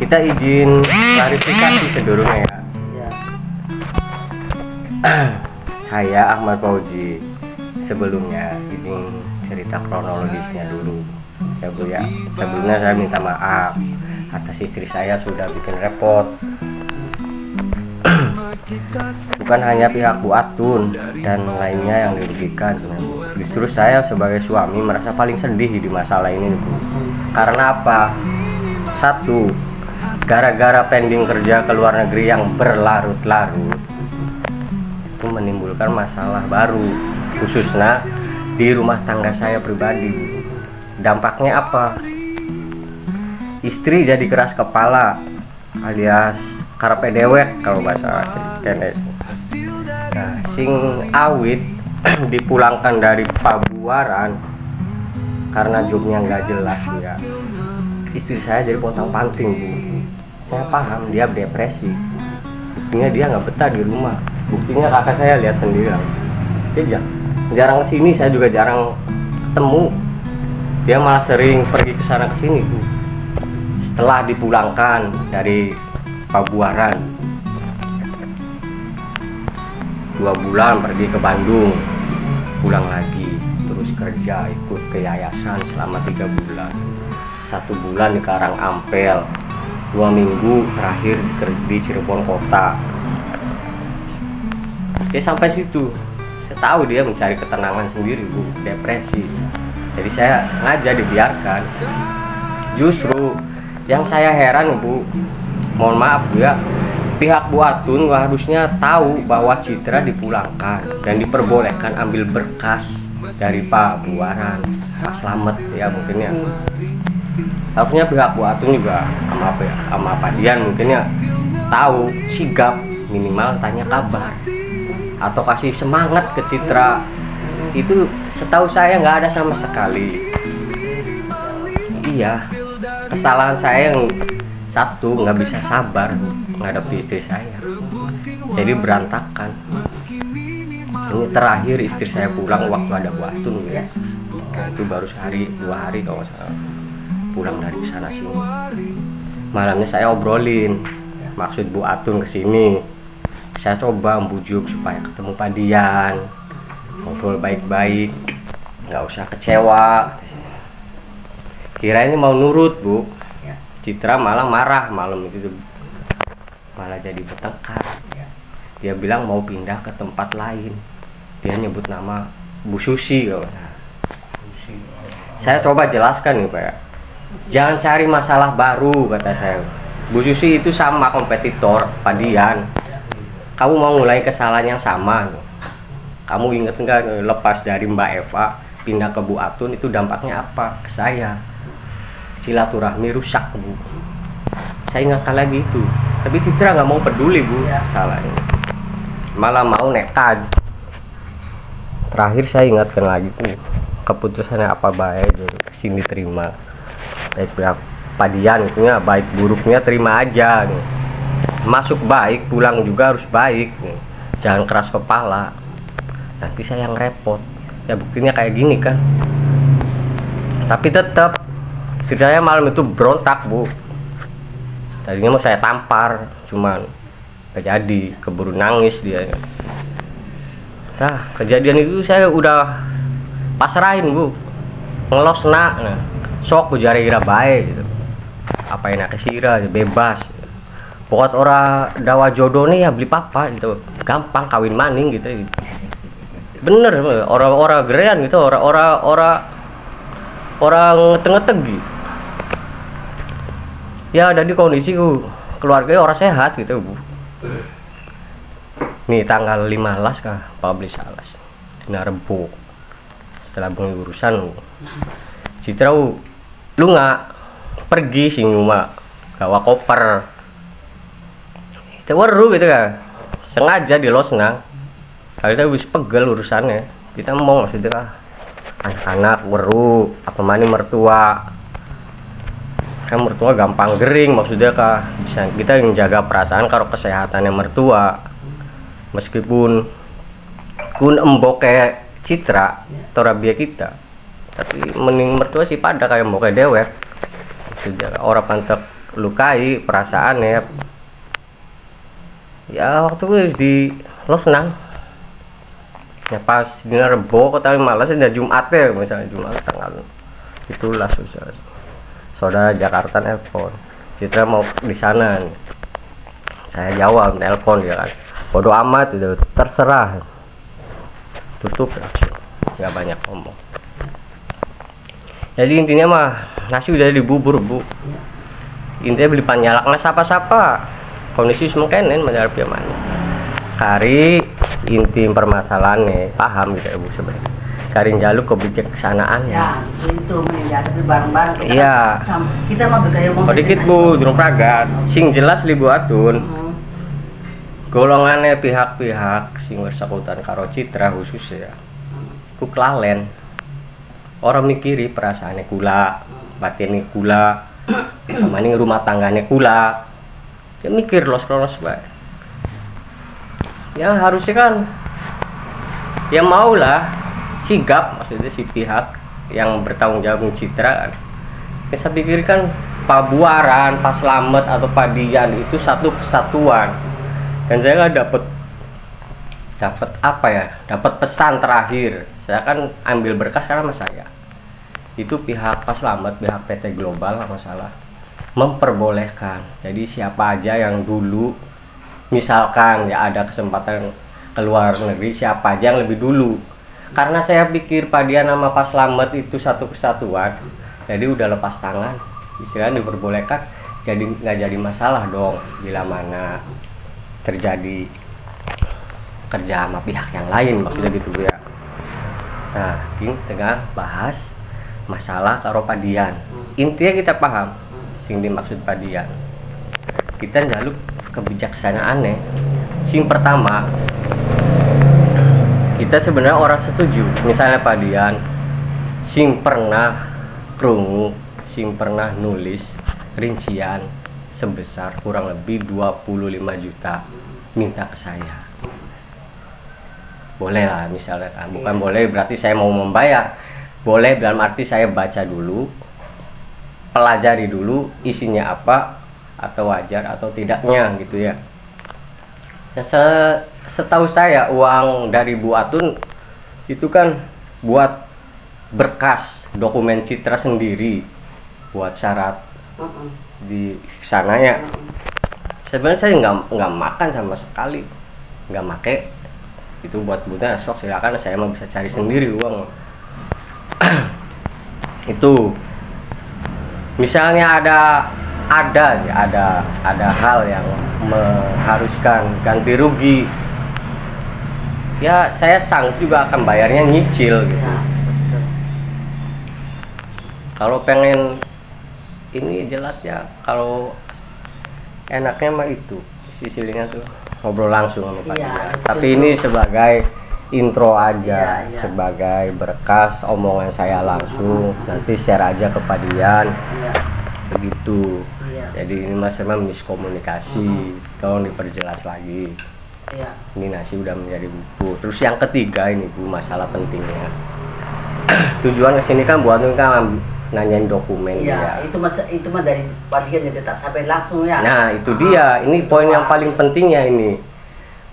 Kita izin klarifikasi sedurungnya ya. Saya Ahmad Fauzi. Sebelumnya izin cerita kronologisnya dulu ya Bu ya. Sebelumnya saya minta maaf atas istri saya sudah bikin repot. Bukan hanya pihak Bu Atun dan lainnya yang dirugikan, justru saya sebagai suami merasa paling sedih di masalah ini Bu. Karena apa? Satu, gara-gara pending kerja ke luar negeri yang berlarut-larut itu menimbulkan masalah baru, khususnya di rumah tangga saya pribadi. Dampaknya apa? Istri jadi keras kepala alias karpe dewek kalau bahasa kenes. Nah, sing awit dipulangkan dari Pabuaran karena jobnya nggak jelas ya. Istri saya jadi pontang-panting Bu. Saya paham dia depresi. Buktinya dia nggak betah di rumah. Buktinya kakak saya lihat sendiri. Saya jarang kesini, saya juga jarang ketemu. Dia malah sering pergi ke sana kesini Bu. Setelah dipulangkan dari Pabuaran 2 bulan pergi ke Bandung, pulang lagi, terus kerja ikut ke yayasan selama 3 bulan, 1 bulan di Karangampel, 2 minggu terakhir di Cirebon kota. Oke, sampai situ saya tahu dia mencari ketenangan sendiri Bu, depresi. Jadi saya ngajak dibiarkan. Justru yang saya heran Bu, mohon maaf ya, pihak Bu Atun harusnya tahu bahwa Citra dipulangkan dan diperbolehkan ambil berkas dari Pak Buaran, Pak Slamet ya mungkin ya. Harusnya pihak Bu Atun juga sama Pak Dian mungkin ya tahu, sigap, minimal tanya kabar atau kasih semangat ke Citra. Itu setahu saya nggak ada sama sekali. Iya, kesalahan saya yang satu, nggak bisa sabar menghadapi istri saya, jadi berantakan. Ini terakhir istri saya pulang waktu ada Bu Atun ya. Nah, itu baru sehari 2 hari kalau nggak salah pulang dari sana sini. Malamnya saya obrolin maksud Bu Atun kesini. Saya coba membujuk supaya ketemu Pak Dian, ngobrol baik-baik, nggak usah kecewa. Kirain mau nurut Bu. Citra malah marah malam itu, malah jadi bertengkar. Dia bilang mau pindah ke tempat lain. Dia nyebut nama Bu Susi. Saya coba jelaskan nih Pak, jangan cari masalah baru kata saya. Bu Susi itu sama kompetitor Pak Dian. Kamu mau mulai kesalahan yang sama. Kamu inget nggak lepas dari Mbak Eva pindah ke Bu Atun itu dampaknya apa ke saya? Silaturahmi rusak Bu. Saya ingatkan lagi itu, tapi Citra nggak mau peduli Bu salahnya, malah mau nekat. Terakhir saya ingatkan lagi Bu, keputusannya apa baik kesini terima. Baik pihak Pak Dian itunya baik buruknya terima aja nih. Masuk baik, pulang juga harus baik nih. Jangan keras kepala, nanti saya yang repot. Ya buktinya kayak gini kan. Tapi tetap istri saya malam itu berontak Bu. Tadinya mau saya tampar, cuman gak jadi, keburu nangis dia. Nah, kejadian itu saya udah pasrahin Bu, ngelos nak, nah, sok bujare ira bae gitu. Apa enak kesira, bebas. Pokoknya orang dawa jodoh nih ya beli papa gitu, gampang kawin maning gitu. Bener, orang-orang gerean gitu, orang tengah-tegi. Ya ada di kondisi keluarganya orang sehat gitu Bu. Nih tanggal 15 kah 14 alas dina Rebo, setelah bengi urusan Citra lu nggak pergi sing rumah gawa koper itu waru gitu kan, sengaja di losna kali itu bisa pegel urusannya. Kita mau maksudnya kah anak-anak waru apa mani mertua kan, mertua gampang gering maksudnya kah, bisa kita yang jaga perasaan kalau kesehatannya mertua. Meskipun kun emboke Citra torabia kita, tapi mending mertua sih pada kayak emboke dewek. Sudah orang pantek lukai perasaan ya waktu itu lo senang ya pas dina Rebo kok tapi malas ya Jumat ya misalnya Jumat tanggal itulah saudara Jakarta nelpon Citra mau di sana nih. Saya jawab nelpon dia kan bodo amat itu terserah tutup langsung nggak banyak ngomong. Jadi intinya mah nasi udah dibubur bu, intinya beli panjalak mas apa kondisi semengkenen menghadapi mana kari inti permasalahannya paham gitu ya bu sebenarnya karing jaluk kebijaksanaan ya itu menjadi bareng-bareng iya kita mah bergaya mau dikit bu jeruk pragat sing jelas libu atun golongannya pihak-pihak sing bersangkutan karo Citra khusus ya ku kelalen orang mikiri perasaannya kula batinnya kula maning rumah tangganya kula dia mikir los baik ya harusnya kan ya maulah sigap maksudnya si pihak yang bertanggung jawab Citra kan ya, saya pikir kan Pabuaran, Paslamet atau Padian itu satu kesatuan dan saya kan dapat apa ya dapat pesan terakhir saya kan ambil berkas karena sama saya itu pihak Paslamet pihak PT Global nggak masalah memperbolehkan jadi siapa aja yang dulu misalkan ya ada kesempatan keluar negeri siapa aja yang lebih dulu karena saya pikir Padian sama Paslamet itu satu kesatuan jadi udah lepas tangan istilahnya diperbolehkan jadi nggak jadi masalah dong bila mana terjadi kerja sama pihak yang lain maksudnya gitu ya. Nah ini tengah bahas masalah karo Padian intinya kita paham sing dimaksud Padian kita jaluk kebijaksanaan sing pertama kita sebenarnya orang setuju misalnya Padian sing pernah krungu sing pernah nulis rincian sebesar kurang lebih 25 juta minta ke saya boleh lah misalnya kan bukan boleh berarti saya mau membayar boleh dalam arti saya baca dulu pelajari dulu isinya apa atau wajar atau tidaknya gitu ya. Ya setahu saya uang dari Bu Atun itu kan buat berkas dokumen Citra sendiri buat syarat di sananya. Sebenarnya saya nggak makan sama sekali nggak make itu buat Bunda sok silakan saya mau bisa cari sendiri uang itu misalnya ada hal yang mengharuskan ganti rugi ya saya sanggup juga akan bayarnya nyicil gitu kalau pengen ini jelas ya kalau enaknya mah itu sisilinnya tuh ngobrol langsung sama Pak Dia. Tapi ini sebagai intro aja, sebagai berkas omongan saya langsung nanti share aja ke Pak Dian begitu jadi ini masalah miskomunikasi tolong diperjelas lagi ini nasi udah menjadi buku terus yang ketiga ini Bu masalah pentingnya tujuan kesini kan buat kan nanyain dokumen itu mah dari bagian yang tak sampai langsung ya nah itu dia ini poin yang paling pentingnya ini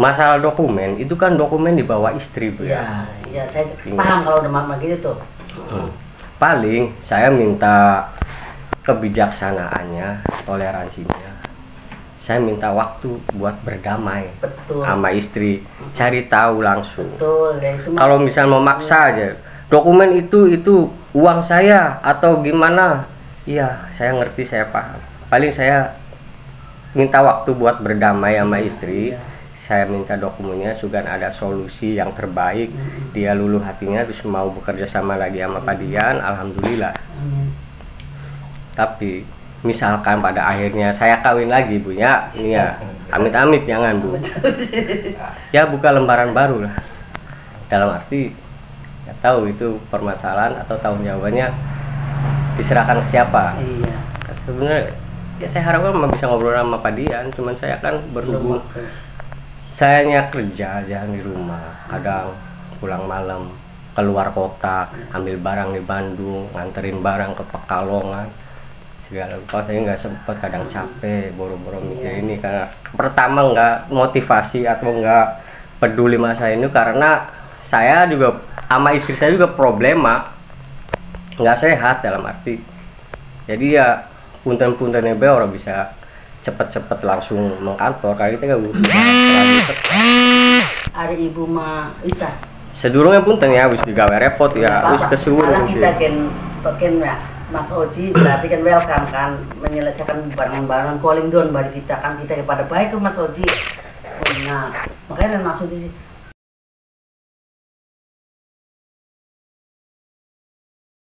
masalah dokumen itu kan dokumen dibawa istri Bu ya saya paham kalau udah mama gitu tuh paling saya minta kebijaksanaannya toleransinya saya minta waktu buat berdamai sama istri cari tahu langsung kalau misalnya memaksa aja dokumen itu uang saya atau gimana iya saya ngerti saya paham paling saya minta waktu buat berdamai sama istri saya minta dokumennya juga ada solusi yang terbaik dia luluh hatinya terus mau bekerja sama lagi sama Pak Dian alhamdulillah tapi misalkan pada akhirnya saya kawin lagi Bu ya ini ya amit-amit jangan Bu ya buka lembaran baru lah dalam arti tahu itu permasalahan atau tanggung jawabannya diserahkan ke siapa sebenarnya ya saya harapkan bisa ngobrol sama Pak Dian cuman saya kan berhubung sayanya kerja jangan di rumah kadang pulang malam keluar kota ambil barang di Bandung nganterin barang ke Pekalongan segala rupa. Saya nggak sempat, kadang capek boro-boro mikir ini karena pertama nggak motivasi atau nggak peduli masa ini karena saya juga sama istri saya juga problema nggak sehat dalam arti jadi ya punten-puntennya be orang bisa cepet-cepet langsung mengkantor karena kita nggak butuh terlalu cepat. Ada ibu mah Wista. Sedurungnya punten ya wis digawe repot ya wis kesuwun sih. Kita kan ya Mas Oji berarti kan welcome kan menyelesaikan barang-barang calling down bagi kita kan kita kepada baik ke Mas Oji. Nah makanya Mas Oji sih